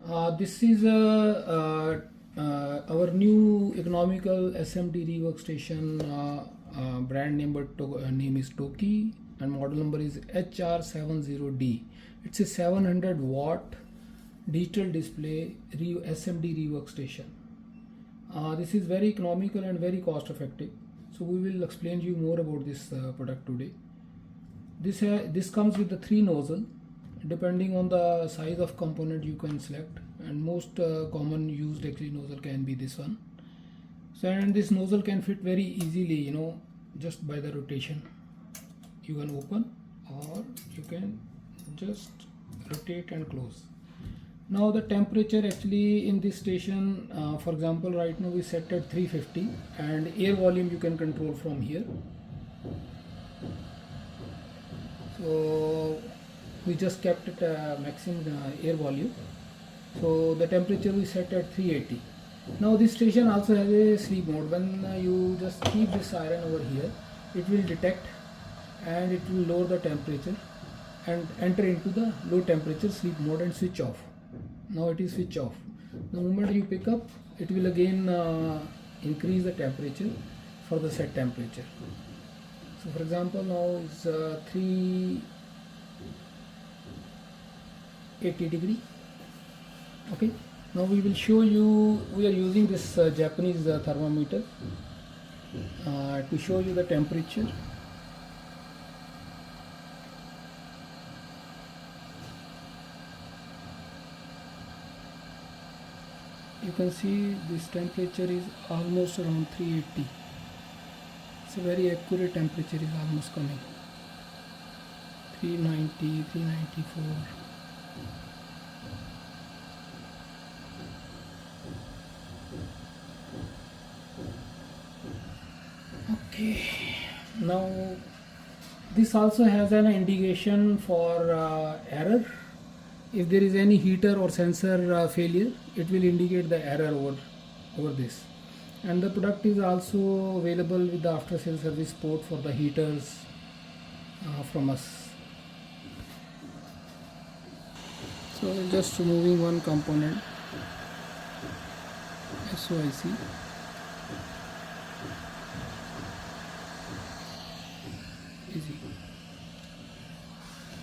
This is our new economical SMD workstation. Brand name is TOKii and model number is HR70D. It's a 700 watt digital display SMD workstation. This is very economical and very cost effective. So we will explain you more about this product today. This comes with the 3 nozzle. Depending on the size of component you can select, and most common used actually nozzle can be this one. So, and this nozzle can fit very easily, just by the rotation. You can open or you can just rotate and close. Now the temperature actually in this station, for example, right now we set at 350, and air volume you can control from here. So we just kept it maximum air volume, so the temperature we set at 380. Now this station also has a sleep mode. When you just keep this iron over here, it will detect and it will lower the temperature and enter into the low temperature sleep mode and switch off. Now it is switch off. The moment you pick up, it will again increase the temperature for the set temperature. So for example, now it's 380 degree. Okay, now we will show you, we are using this Japanese thermometer to show you the temperature. You can see this temperature is almost around 380. It's a very accurate temperature is almost coming. 390, 394. Okay, now this also has an indication for error. If there is any heater or sensor failure, it will indicate the error over this. And the product is also available with the after sale service support for the heaters from us. So just removing one component, SOIC. Easy.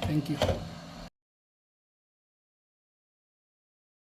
Thank you.